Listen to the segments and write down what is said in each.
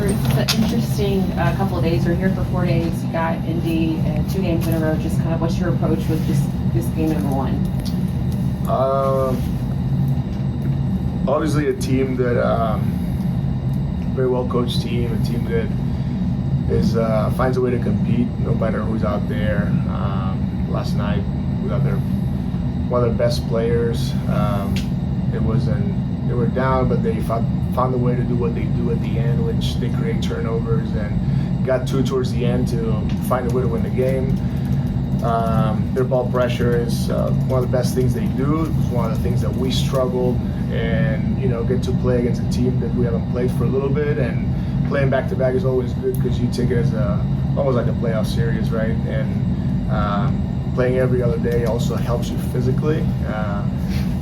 It's an interesting couple of days. We're here for 4 days. You got Indy and 2 games in a row. Just kind of what's your approach with just this game number one? Obviously a team that very well coached team, a team that is finds a way to compete no matter who's out there. Last night without one of their best players, they were down, but they found a way to do what they do at the end, which they create turnovers and got 2 towards the end to find a way to win the game. Their ball pressure is one of the best things they do. It's one of the things that we struggled, and get to play against a team that we haven't played for a little bit, and playing back to back is always good because you take it as almost like a playoff series, right? And playing every other day also helps you physically.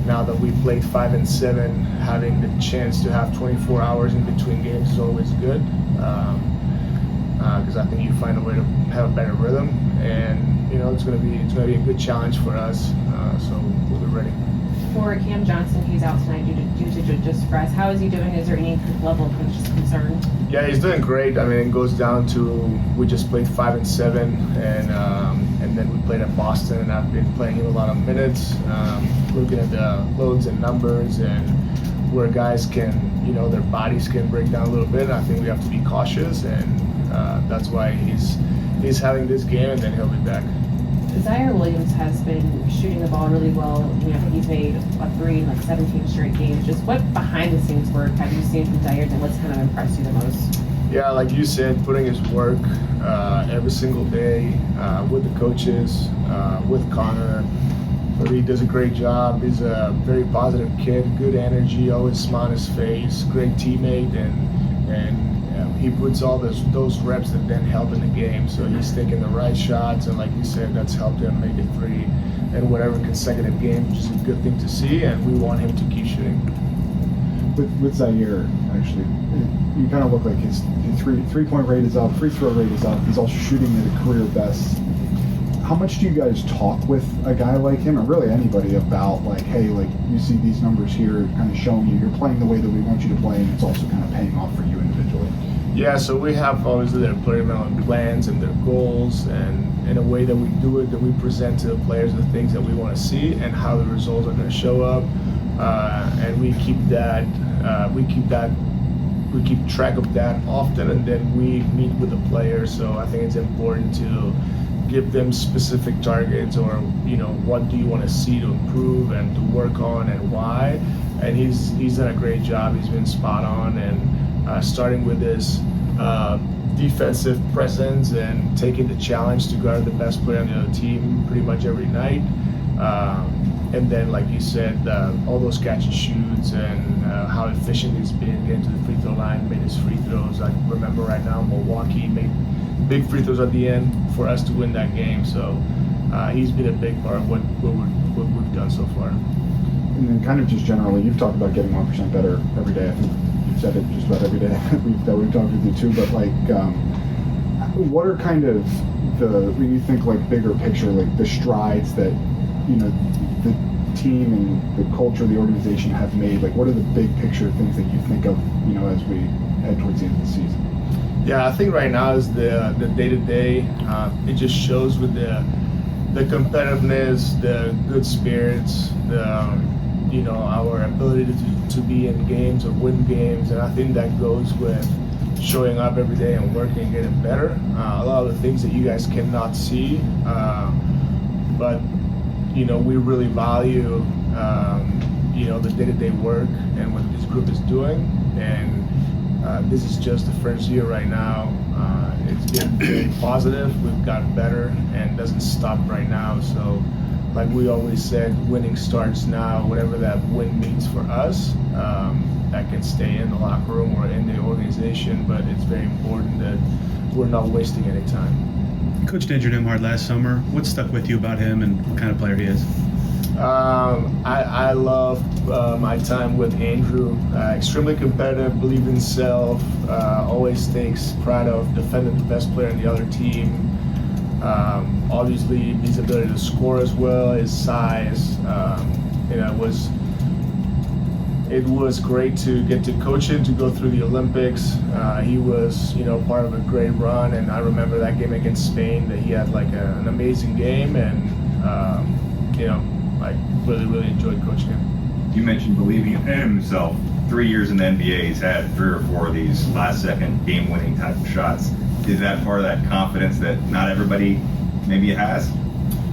Now that we've played 5 and 7, having the chance to have 24 hours in between games is always good, because I think you find a way to have a better rhythm, and it's going to be a good challenge for us. So we'll be ready. For Cam Johnson, he's out tonight due to just rest. How is he doing? Is there any level of concern? Yeah, he's doing great. I mean, it goes down to we just played 5 and 7, and then we played at Boston, and I've been playing him a lot of minutes, looking at the loads and numbers and where guys can, their bodies can break down a little bit. I think we have to be cautious, and that's why he's having this game, and then he'll be back. Zaire Williams has been shooting the ball really well. I think he's made 3 in 17 straight games. Just what behind the scenes work have you seen from Zaire, and what's kind of impressed you the most? Yeah, like you said, putting his work every single day with the coaches, with Connor. He does a great job. He's a very positive kid, good energy, always smile on his face, great teammate, and he puts all those reps that then help in the game. So he's taking the right shots, and like you said, that's helped him make it 3 in whatever consecutive game, which is a good thing to see, and we want him to keep shooting. With Zaire, actually, you kind of look like his three-point rate is up, free throw rate is up. He's also shooting at a career best. How much do you guys talk with a guy like him, or really anybody, about hey, you see these numbers here, kind of showing you're playing the way that we want you to play, and it's also kind of paying off for you individually? Yeah, so we have obviously their player development plans and their goals, and in a way that we do it, that we present to the players the things that we want to see and how the results are going to show up, and we keep track of that often, and then we meet with the players. So I think it's important to give them specific targets, or what do you want to see to improve and to work on, and why. And he's done a great job. He's been spot on, and starting with his defensive presence and taking the challenge to guard the best player on the other team pretty much every night. And then, like you said, all those catch and shoots, and how efficient he's been getting to the free throw line, made his free throws. I remember right now Milwaukee made big free throws at the end for us to win that game. So he's been a big part of what we've done so far. And then kind of just generally, you've talked about getting 1% better every day. I think you've said it just about every day that we've talked with you too. But what are kind of when you think bigger picture, the strides that the team and the culture of the organization have made? What are the big picture things that you think of as we head towards the end of the season? Yeah, I think right now is the day-to-day. It just shows with the competitiveness, the good spirits, our ability to be in games or win games, and I think that goes with showing up every day and working and getting better. A lot of the things that you guys cannot see, but we really value the day-to-day work and what this group is doing, and this is just the first year right now. It's been very positive. We've gotten better, and it doesn't stop right now. So like we always said, winning starts now. Whatever that win means for us, that can stay in the locker room or in the organization, but it's very important that we're not wasting any time. Coach injured him hard last summer. What stuck with you about him and what kind of player he is? I loved my time with Andrew. Extremely competitive, believe in himself, always takes pride of defending the best player in the other team. Obviously, his ability to score as well, his size. it was great to get to coach him, to go through the Olympics. He was, part of a great run, and I remember that game against Spain that he had like an amazing game, and I really, really enjoyed coaching him. You mentioned believing in himself. 3 years in the NBA, he's had 3 or 4 of these last-second game-winning type of shots. Is that part of that confidence that not everybody maybe has?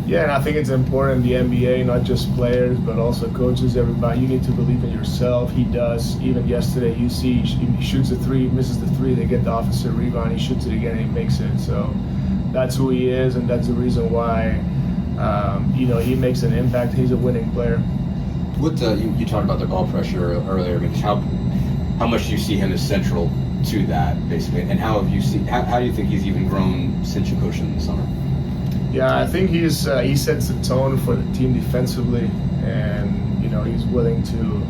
Yeah, and I think it's important in the NBA, not just players, but also coaches, everybody. You need to believe in yourself. He does. Even yesterday, you see he shoots a 3, misses the 3, they get the offensive rebound, he shoots it again, and he makes it. So that's who he is, and that's the reason why, he makes an impact. He's a winning player. What you talked about the ball pressure earlier. I mean, how much do you see him as central to that, basically, and how do you think he's even grown since you coached him in the summer? Yeah, I think he sets the tone for the team defensively, and he's willing to,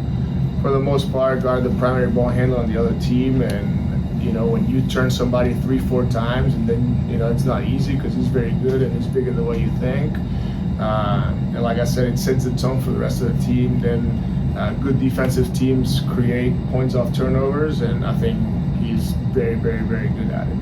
for the most part, guard the primary ball handler on the other team. And when you turn somebody 3-4 times, and then it's not easy because he's very good and he's bigger than what you think. And like I said, it sets the tone for the rest of the team. Then good defensive teams create points off turnovers, and I think he's very, very, very good at it.